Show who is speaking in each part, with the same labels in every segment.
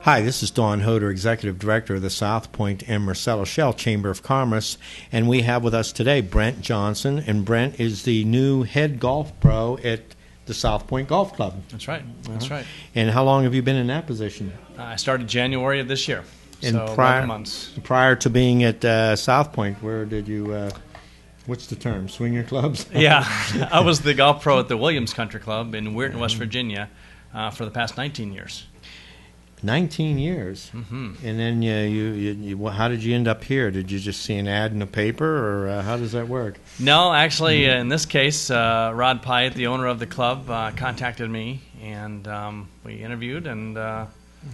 Speaker 1: Hi, this is Don Hodor, Executive Director of the SOuthpointe and Marcellus Shell Chamber of Commerce, and we have with us today Brent Johnson, and Brent is the new head golf pro at the SOuthpointe Golf Club.
Speaker 2: That's right. That's right.
Speaker 1: And how long have you been in that position?
Speaker 2: I started January of this year,
Speaker 1: and
Speaker 2: so 11 months.
Speaker 1: Prior to being at SOuthpointe, where did you, what's the term, swing your clubs?
Speaker 2: Yeah, I was the golf pro at the Williams Country Club in Weirton, West Virginia for the past 19 years.
Speaker 1: 19 years.
Speaker 2: Mm-hmm.
Speaker 1: And then you how did you end up here? Did you just see an ad in the paper, or how does that work?
Speaker 2: No, actually, in this case, Rod Pyatt, the owner of the club, contacted me, and we interviewed, and
Speaker 1: the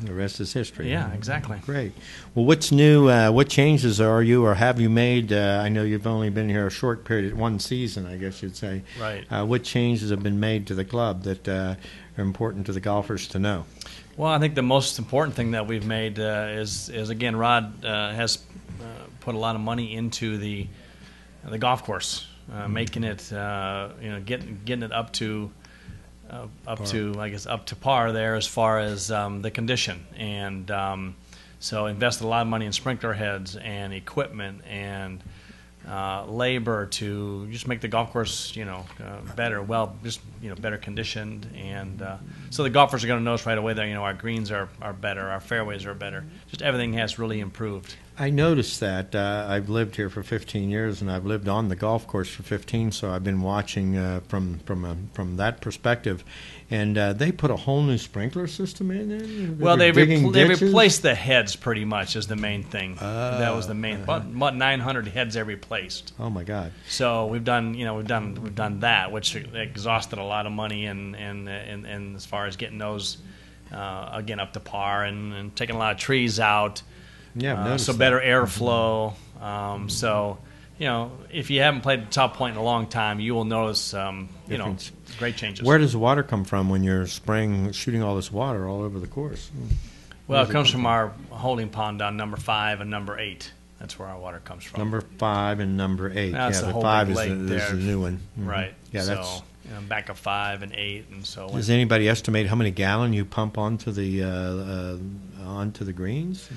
Speaker 1: rest is history.
Speaker 2: Yeah, exactly.
Speaker 1: Great. Well, what's new? What changes are you or have you made? I know you've only been here a short period, one season, I guess you'd say.
Speaker 2: Right.
Speaker 1: What changes have been made to the club that are important to the golfers to know?
Speaker 2: Well, I think the most important thing that we've made is again, Rod has put a lot of money into the golf course, making it getting it up to par there as far as the condition, and so invested a lot of money in sprinkler heads and equipment and labor to just make the golf course, better, better conditioned, and so the golfers are going to notice right away that our greens are better, our fairways are better, just everything has really improved.
Speaker 1: I noticed that. I've lived here for 15 years, and I've lived on the golf course for 15, so I've been watching from that perspective. And they put a whole new sprinkler system in there?
Speaker 2: Well, they replaced the heads pretty much is the main thing. That was the main. About 900 heads they replaced.
Speaker 1: Oh my God!
Speaker 2: So we've done that, which exhausted a lot of money, and as far as getting those again up to par, and taking a lot of trees out.
Speaker 1: Yeah,
Speaker 2: so better airflow. So, if you haven't played the SOuthpointe in a long time, you will notice, great changes.
Speaker 1: Where does the water come from when you're shooting all this water all over the course?
Speaker 2: Well, it comes from our holding pond on number 5 and number 8. That's where our water comes from.
Speaker 1: Number 5 and number 8.
Speaker 2: That's
Speaker 1: the
Speaker 2: whole
Speaker 1: 5
Speaker 2: big
Speaker 1: is the new one. Mm-hmm.
Speaker 2: Right.
Speaker 1: Yeah,
Speaker 2: so,
Speaker 1: that's.
Speaker 2: Back of 5 and 8, and so.
Speaker 1: Does anybody estimate how many gallon you pump onto the greens?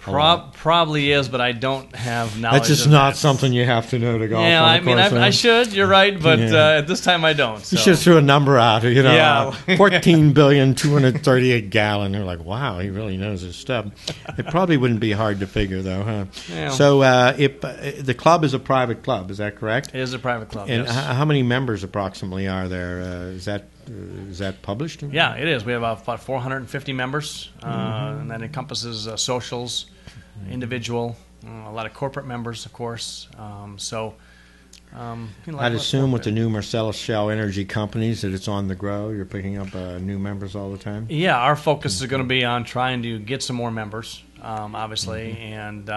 Speaker 2: Probably is, but I don't have knowledge.
Speaker 1: That's just not something you have to know to golf.
Speaker 2: Yeah,
Speaker 1: on
Speaker 2: I should. You're right, but at this time I don't. So.
Speaker 1: You should throw a number out.
Speaker 2: Yeah.
Speaker 1: 14,238 gallon. They're like, wow, he really knows his stuff. It probably wouldn't be hard to figure, though, huh?
Speaker 2: Yeah.
Speaker 1: So, if the club is a private club, is that correct?
Speaker 2: It is a private club.
Speaker 1: And
Speaker 2: yes.
Speaker 1: How many members approximately are there? Is that published?
Speaker 2: Yeah, it is. We have about 450 members, and that encompasses socials, individual, a lot of corporate members, of course.
Speaker 1: I'd assume with the new Marcellus Shell Energy companies that it's on the grow. You're picking up new members all the time.
Speaker 2: Yeah, our focus is going to be on trying to get some more members, obviously, and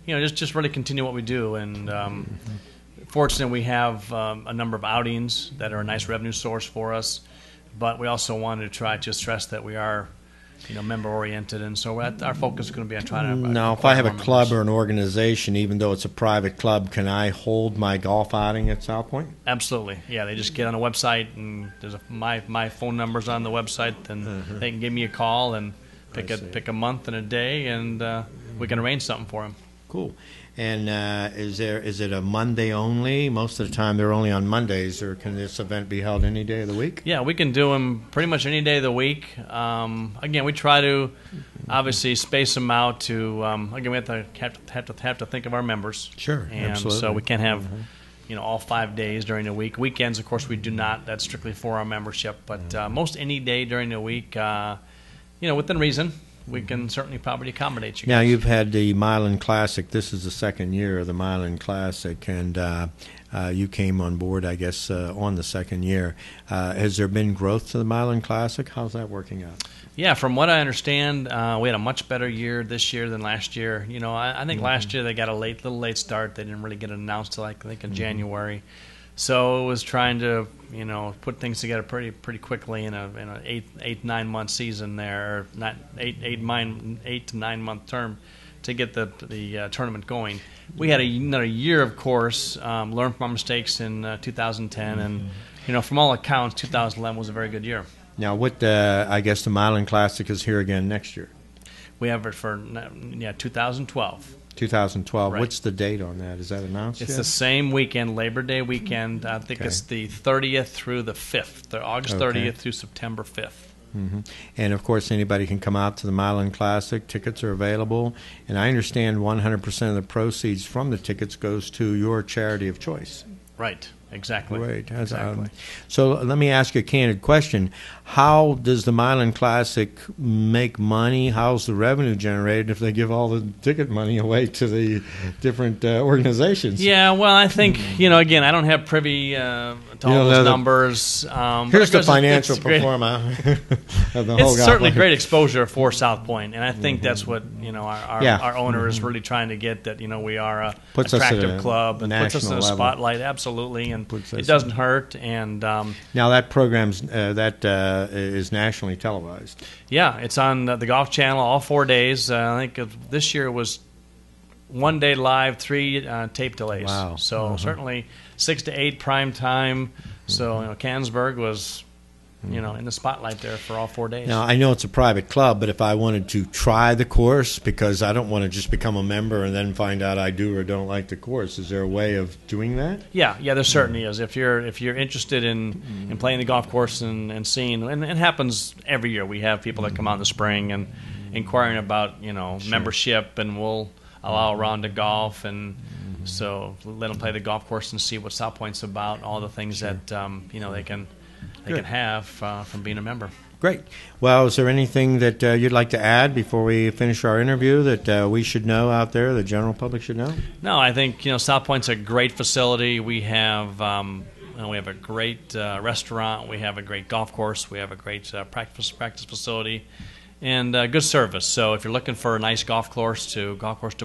Speaker 2: just really continue what we do. And fortunately, we have a number of outings that are a nice revenue source for us, but we also want to try to stress that we are, member oriented, and so our focus is going to be on trying to.
Speaker 1: Now, if I have a club
Speaker 2: members.
Speaker 1: or an organization, even though it's a private club, can I hold my golf outing at SOuthpointe?
Speaker 2: Absolutely, yeah. They just get on the website, and there's my phone number's on the website, and they can give me a call and pick a month and a day, and we can arrange something for them.
Speaker 1: Cool. And is it a Monday only? Most of the time they're only on Mondays, or can this event be held any day of the week?
Speaker 2: Yeah, we can do them pretty much any day of the week. Again, we try to obviously space them out to. Again, we have to think of our members.
Speaker 1: Sure,
Speaker 2: and
Speaker 1: absolutely.
Speaker 2: So we can't have all 5 days during the week. Weekends, of course, we do not. That's strictly for our membership. But most any day during the week, within reason. We can certainly probably accommodate you guys.
Speaker 1: Now, you've had the Milan Classic. This is the second year of the Milan Classic, and you came on board, I guess, on the second year. Has there been growth to the Milan Classic? How's that working out?
Speaker 2: Yeah, from what I understand, we had a much better year this year than last year. I think last year they got a little late start. They didn't really get it announced till I think in January. So it was trying to, put things together pretty quickly in an 8-9 month season there, or not 8 to 9 month term to get the tournament going. We had another year, of course, learned from our mistakes in 2010, and from all accounts, 2011 was a very good year.
Speaker 1: Now, I guess the Milan Classic is here again next year.
Speaker 2: We have it for 2012.
Speaker 1: 2012.
Speaker 2: Right.
Speaker 1: What's the date on that? Is that announced
Speaker 2: It's
Speaker 1: yet?
Speaker 2: the same weekend, Labor Day weekend. I think
Speaker 1: Okay.
Speaker 2: it's the 30th through the 5th, August
Speaker 1: Okay.
Speaker 2: 30th through September 5th.
Speaker 1: And, of course, anybody can come out to the Milan Classic. Tickets are available. And I understand 100% of the proceeds from the tickets goes to your charity of choice.
Speaker 2: Right, exactly.
Speaker 1: Great.
Speaker 2: Exactly.
Speaker 1: So let me ask you a candid question. How does the Milan Classic make money? How's the revenue generated if they give all the ticket money away to the different organizations?
Speaker 2: Yeah, well, I think, again, I don't have privy to all those numbers.
Speaker 1: Here's the
Speaker 2: because
Speaker 1: financial
Speaker 2: it's great.
Speaker 1: performance of the whole
Speaker 2: It's certainly
Speaker 1: goblet.
Speaker 2: great exposure for SouthPointe, and I think that's what
Speaker 1: Yeah.
Speaker 2: our owner is really trying to get, that we are a
Speaker 1: Puts us at
Speaker 2: attractive
Speaker 1: a
Speaker 2: club and puts us in a
Speaker 1: national level.
Speaker 2: spotlight, absolutely, and
Speaker 1: Puts us
Speaker 2: it doesn't hurt. And
Speaker 1: Now that program's is nationally televised.
Speaker 2: yeah, it's on the Golf Channel all 4 days. I think this year was 1 day live, 3 tape delays.
Speaker 1: Wow.
Speaker 2: So certainly 6 to 8 prime time. So Canonsburg was in the spotlight there for all 4 days.
Speaker 1: Now, I know it's a private club, but if I wanted to try the course, because I don't want to just become a member and then find out I do or don't like the course, is there a way of doing that?
Speaker 2: Yeah, there certainly is. If you're interested in playing the golf course and seeing, and it happens every year. We have people that come out in the spring and inquiring about membership, and we'll allow a round of golf, and so let them play the golf course and see what SouthPointe's about, all the things that they can have from being a member.
Speaker 1: Great. Well, is there anything that you'd like to add before we finish our interview that we should know out there, the general public should know?
Speaker 2: No, I think SouthPointe's a great facility. We have a great restaurant. We have a great golf course. We have a great practice facility, and good service. So if you're looking for a nice golf course to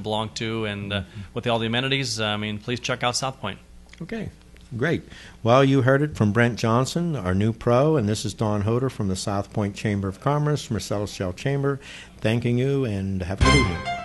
Speaker 2: belong to, and with all the amenities, please check out SouthPointe.
Speaker 1: Okay. Great. Well, you heard it from Brent Johnson, our new pro, and this is Don Hodor from the SouthPointe Chamber of Commerce, Marcellus Shell Chamber, thanking you, and have a good evening.